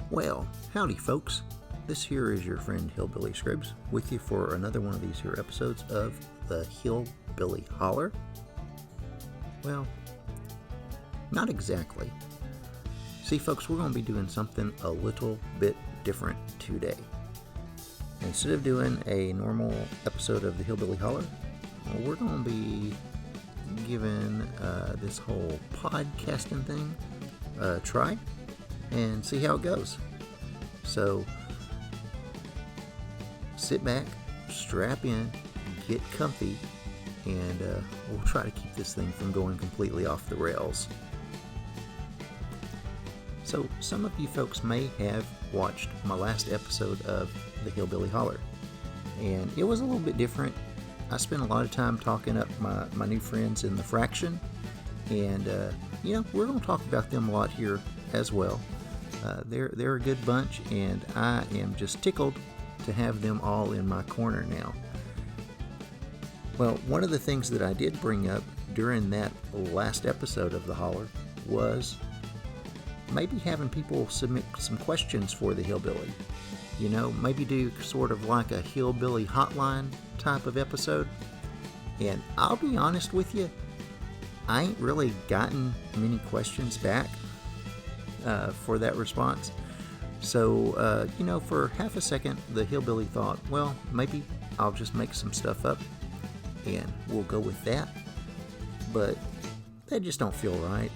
Well, howdy folks. This here is your friend Hillbilly Scribbs with you for another one of these here episodes of the Hillbilly Holler. Well, not exactly. See folks, we're going to be doing something a little bit different today. Instead of doing a normal episode of the Hillbilly Holler, we're going to be giving this whole podcasting thing a try and see how it goes. So sit back, strap in, get comfy, and we'll try to keep this thing from going completely off the rails. So some of you folks may have watched my last episode of the Hillbilly Holler, and it was a little bit different. I spent a lot of time talking up my new friends in the fraction, and we're going to talk about them a lot here as well. They're a good bunch, and I am just tickled to have them all in my corner now. Well, one of the things that I did bring up during that last episode of the Holler was maybe having people submit some questions for the Hillbilly. Maybe do sort of like a Hillbilly hotline type of episode. And I'll be honest with you, I ain't really gotten many questions back for that response. So, for half a second, the Hillbilly thought, well, maybe I'll just make some stuff up and we'll go with that. But that just don't feel right.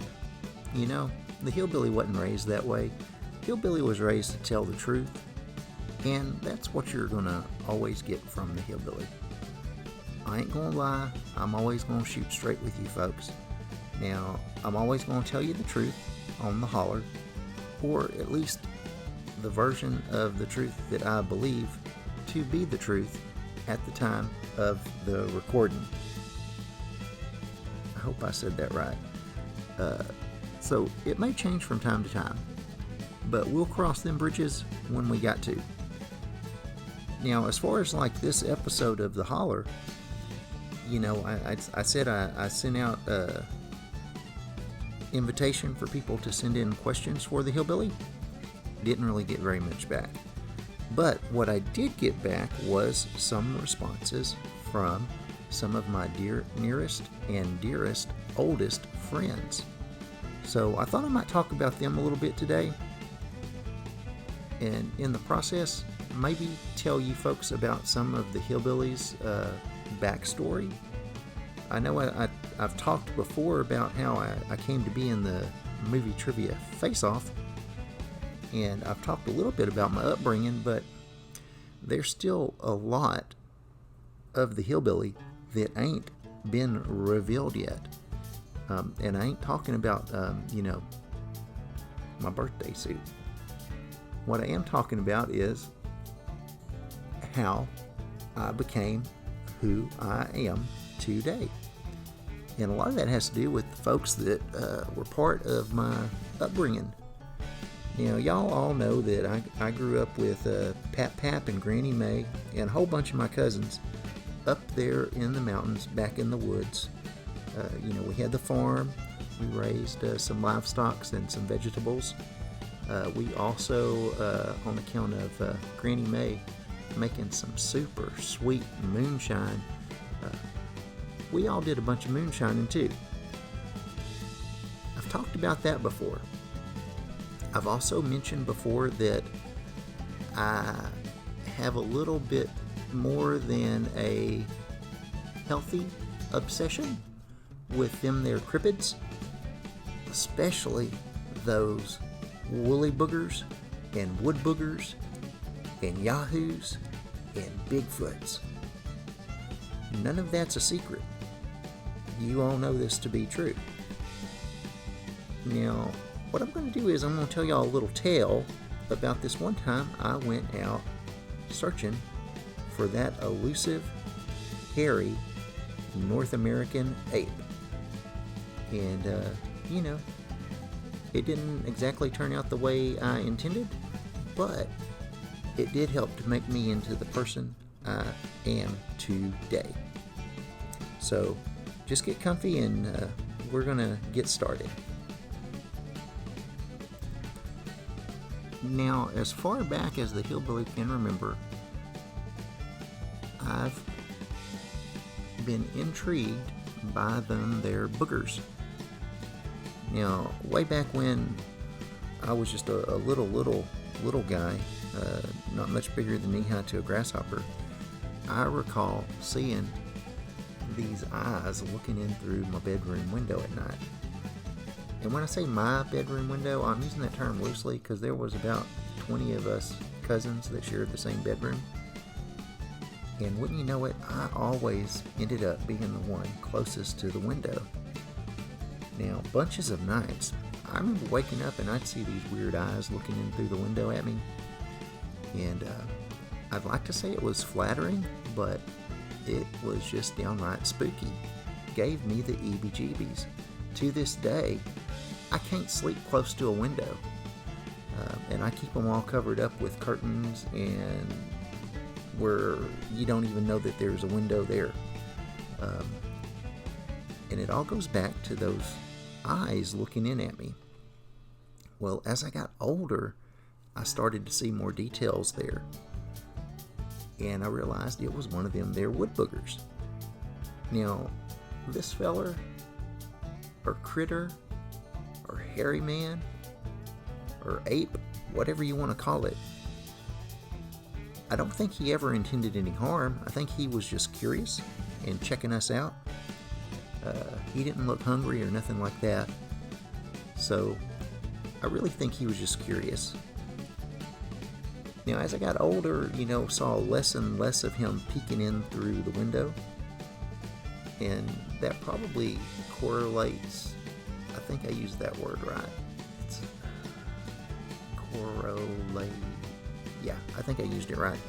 The Hillbilly wasn't raised that way. Hillbilly was raised to tell the truth, and that's what you're going to always get from the Hillbilly. I ain't going to lie, I'm always going to shoot straight with you folks. Now, I'm always going to tell you the truth on the Holler, or at least the version of the truth that I believe to be the truth at the time of the recording. I hope I said that right. So it may change from time to time, but we'll cross them bridges when we got to. Now, as far as like this episode of the Holler, I said I sent out invitation for people to send in questions for the Hillbilly. Didn't really get very much back. But what I did get back was some responses from some of my nearest and dearest, oldest friends. So I thought I might talk about them a little bit today. And in the process, maybe tell you folks about some of the Hillbillies' backstory. I know I've talked before about how I came to be in the movie trivia face-off, and I've talked a little bit about my upbringing, but there's still a lot of the Hillbilly that ain't been revealed yet. And I ain't talking about, my birthday suit. What I am talking about is how I became who I am today. And a lot of that has to do with the folks that were part of my upbringing. Y'all all know that I grew up with Pap and Granny May and a whole bunch of my cousins up there in the mountains, back in the woods. We had the farm. We raised some livestock and some vegetables. We also, on account of Granny May making some super sweet moonshine, we all did a bunch of moonshining too. I've talked about that before. I've also mentioned before that I have a little bit more than a healthy obsession with them there cryptids, especially those woolly boogers and wood boogers and yahoos and Bigfoots. None of that's a secret. You all know this to be true. Now, what I'm going to do is I'm going to tell y'all a little tale about this one time I went out searching for that elusive, hairy North American ape. And, it didn't exactly turn out the way I intended, but it did help to make me into the person I am today. So, just get comfy and we're going to get started. Now, as far back as the Hillbilly can remember, I've been intrigued by their boogers. Now, way back when I was just a little guy, not much bigger than knee-high to a grasshopper, I recall seeing these eyes looking in through my bedroom window at night. And when I say my bedroom window, I'm using that term loosely because there was about 20 of us cousins that shared the same bedroom. And wouldn't you know it, I always ended up being the one closest to the window. Now, bunches of nights, I remember waking up and I'd see these weird eyes looking in through the window at me. And I'd like to say it was flattering, but it was just downright spooky. Gave me the heebie-jeebies. To this day, I can't sleep close to a window. And I keep them all covered up with curtains and where you don't even know that there's a window there. And it all goes back to those eyes looking in at me. Well, as I got older, I started to see more details there. And I realized it was one of them there wood boogers. Now, this feller, or critter, or hairy man, or ape, whatever you want to call it, I don't think he ever intended any harm. I think he was just curious and checking us out. He didn't look hungry or nothing like that. So I really think he was just curious. Now, as I got older, saw less and less of him peeking in through the window. And that probably correlates, I think I used that word right. It's correlate. Yeah, I think I used it right.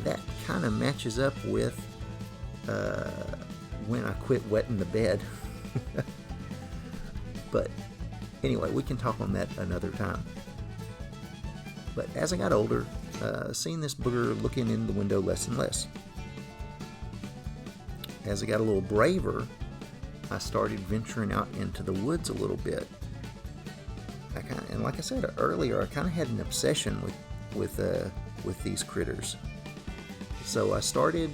That kind of matches up with when I quit wetting the bed. But anyway, we can talk on that another time. But as I got older, seeing this booger looking in the window less and less. As I got a little braver, I started venturing out into the woods a little bit. And like I said earlier, I kind of had an obsession with these critters. So I started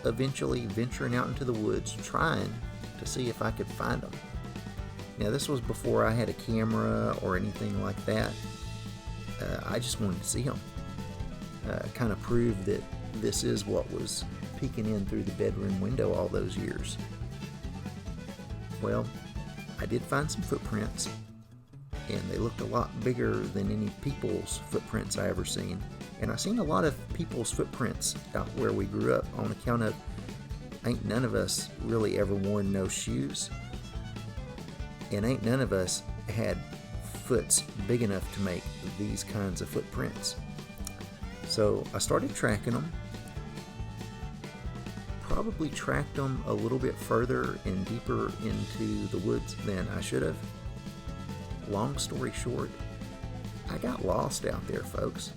eventually venturing out into the woods, trying to see if I could find them. Now, this was before I had a camera or anything like that. I just wanted to see them. Kind of prove that this is what was peeking in through the bedroom window all those years. Well, I did find some footprints, and they looked a lot bigger than any people's footprints I ever seen. And I seen a lot of people's footprints out where we grew up on account of ain't none of us really ever worn no shoes, and ain't none of us had foots big enough to make these kinds of footprints. So I started tracking them. Probably tracked them a little bit further and deeper into the woods than I should have. Long story short, I got lost out there, folks.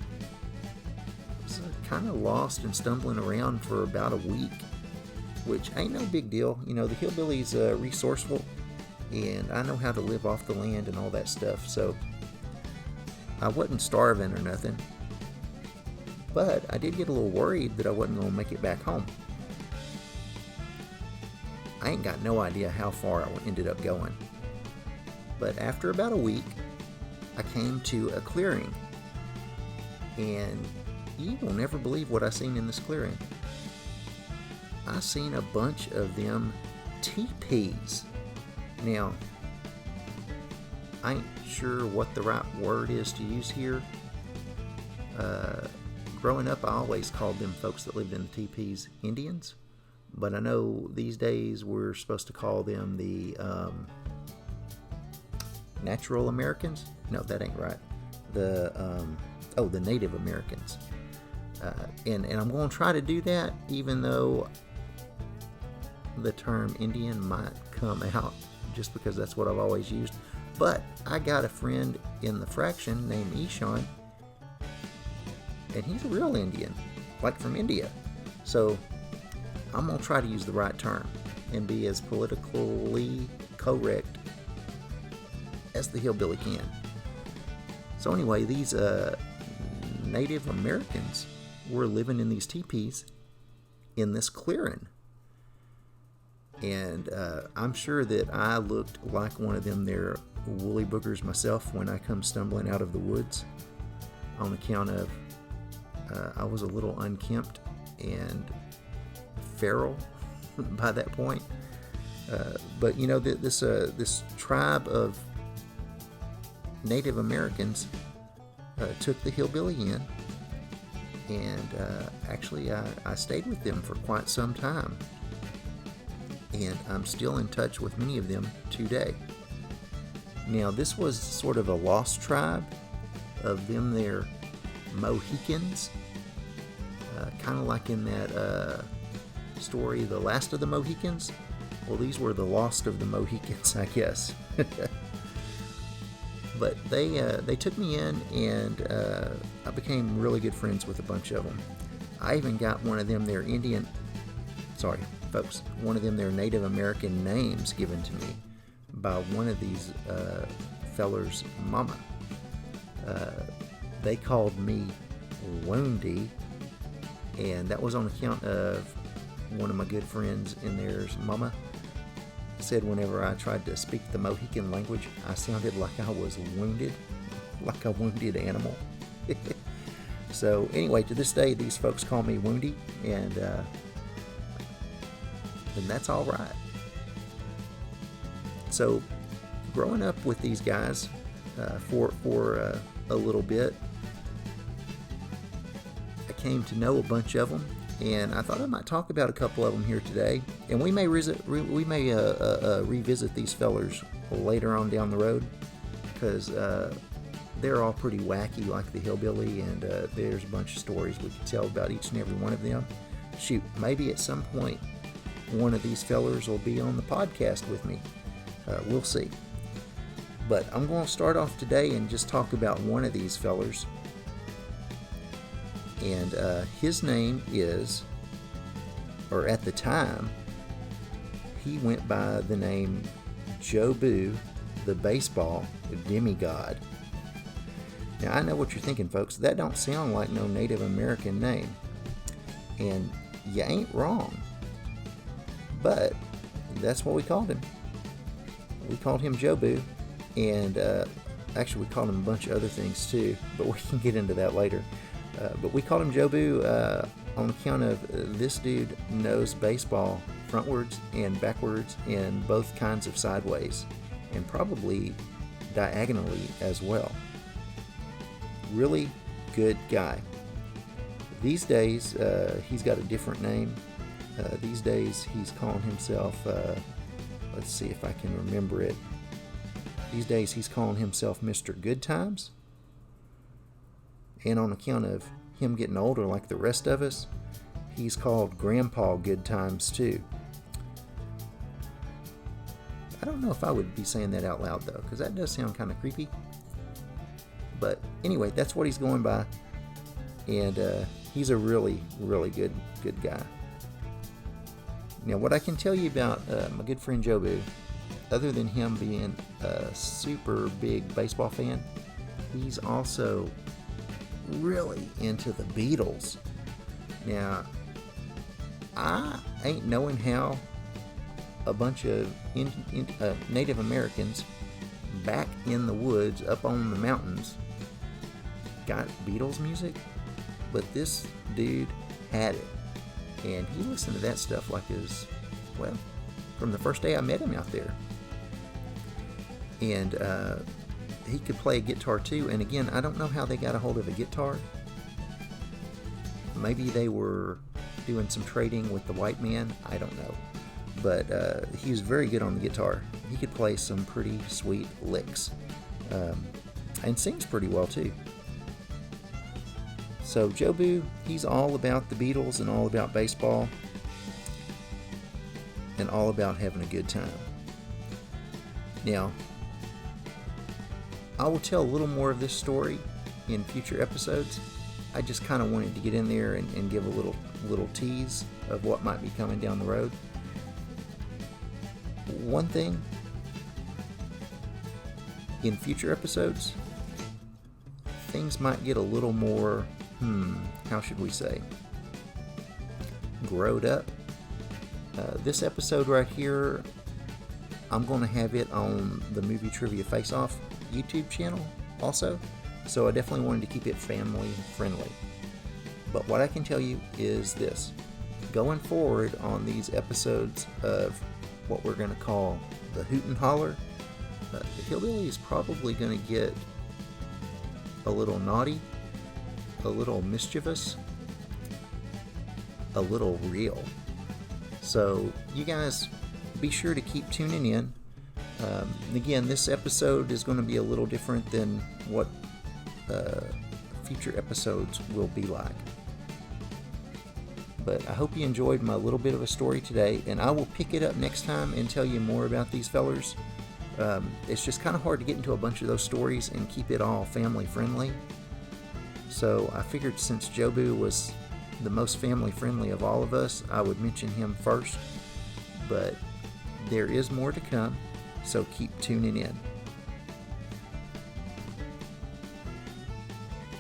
I was kind of lost and stumbling around for about a week, which ain't no big deal. The hillbilly's resourceful, and I know how to live off the land and all that stuff, so I wasn't starving or nothing. But I did get a little worried that I wasn't going to make it back home. I ain't got no idea how far I ended up going. But after about a week, I came to a clearing. And you will never believe what I seen in this clearing. I seen a bunch of them teepees. Now, I ain't sure what the right word is to use here. Growing up, I always called them folks that lived in the teepees Indians. But I know these days we're supposed to call them the Natural Americans. No, that ain't right. The Native Americans. And I'm going to try to do that, even though the term Indian might come out just because that's what I've always used. But I got a friend in the fraction named Ishan, and he's a real Indian, like from India. So I'm going to try to use the right term and be as politically correct as the hillbilly can. So anyway, these Native Americans were living in these teepees in this clearing. And I'm sure that I looked like one of them there woolly boogers myself when I come stumbling out of the woods, on account of I was a little unkempt and feral by that point. But you know, this tribe of Native Americans took the hillbilly in, and actually I stayed with them for quite some time, and I'm still in touch with many of them today. Now, this was sort of a lost tribe of them there Mohicans, kind of like in that story, The Last of the Mohicans. Well, these were the lost of the Mohicans, I guess. But they took me in, and I became really good friends with a bunch of them. I even got one of them their one of them their Native American names given to me by one of these fellers' mama. They called me Woundy, and that was on account of one of my good friends in there's mama said whenever I tried to speak the Mohican language, I sounded like I was wounded, like a wounded animal. So anyway, to this day, these folks call me Woundy, and that's all right. So growing up with these guys for a little bit, I came to know a bunch of them, and I thought I might talk about a couple of them here today. And we may revisit these fellers later on down the road, because they're all pretty wacky, like the hillbilly, and there's a bunch of stories we could tell about each and every one of them. Shoot, maybe at some point one of these fellers will be on the podcast with me. We'll see. But I'm going to start off today and just talk about one of these fellers. And his name is, or at the time, he went by the name Jobu, the baseball demigod. Now, I know what you're thinking, folks. That don't sound like no Native American name. And you ain't wrong. But that's what we called him. We called him Jobu. And actually, we called him a bunch of other things too, but we can get into that later. But we called him Jobu on account of this dude knows baseball frontwards and backwards and both kinds of sideways, and probably diagonally as well. Really good guy. These days, he's got a different name. These days, he's calling himself, let's see if I can remember it. These days, he's calling himself Mr. Good Times. And on account of him getting older like the rest of us, he's called Grandpa Good Times too. I don't know if I would be saying that out loud though, because that does sound kind of creepy. But anyway, that's what he's going by. And he's a really, really good guy. Now, what I can tell you about my good friend Jobu, other than him being a super big baseball fan, he's also really into the Beatles. Now, I ain't knowing how a bunch of Native Americans back in the woods up on the mountains got Beatles music, but this dude had it, and he listened to that stuff like it was, well, from the first day I met him out there. And he could play a guitar too, and again, I don't know how they got a hold of a guitar. Maybe they were doing some trading with the white man, I don't know. But he was very good on the guitar. He could play some pretty sweet licks, and sings pretty well too. So Jobu, he's all about the Beatles and all about baseball and all about having a good time. Now, I will tell a little more of this story in future episodes. I just kind of wanted to get in there and give a little tease of what might be coming down the road. One thing, in future episodes, things might get a little more, how should we say, growed up. This episode right here, I'm going to have it on the Movie Trivia Face Off YouTube channel also, so I definitely wanted to keep it family friendly. But what I can tell you is this: going forward on these episodes of what we're going to call the Hoot-N-Hollar, the Hillbilly is probably going to get a little naughty, a little mischievous, a little real. So you guys be sure to keep tuning in. Again, this episode is going to be a little different than what future episodes will be like. But I hope you enjoyed my little bit of a story today, and I will pick it up next time and tell you more about these fellers. It's just kind of hard to get into a bunch of those stories and keep it all family friendly. So I figured since Jobu was the most family friendly of all of us, I would mention him first. But there is more to come, so keep tuning in.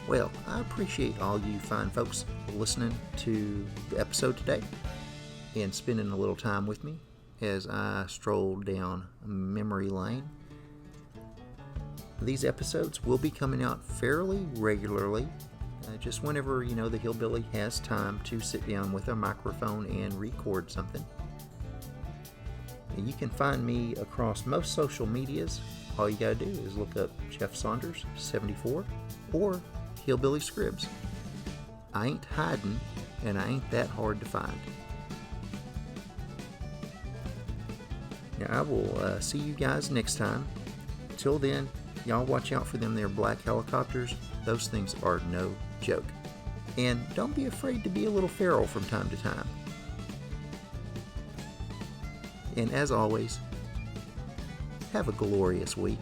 Well, I appreciate all you fine folks listening to the episode today and spending a little time with me as I stroll down memory lane. These episodes will be coming out fairly regularly, just whenever, the Hillbilly has time to sit down with a microphone and record something. You can find me across most social medias. All you gotta do is look up Jeff Saunders 74 or Hillbilly Scribbs. I ain't hiding, and I ain't that hard to find. Now, I will see you guys next time. Till then, y'all watch out for them there black helicopters. Those things are no joke. And don't be afraid to be a little feral from time to time. And as always, have a glorious week.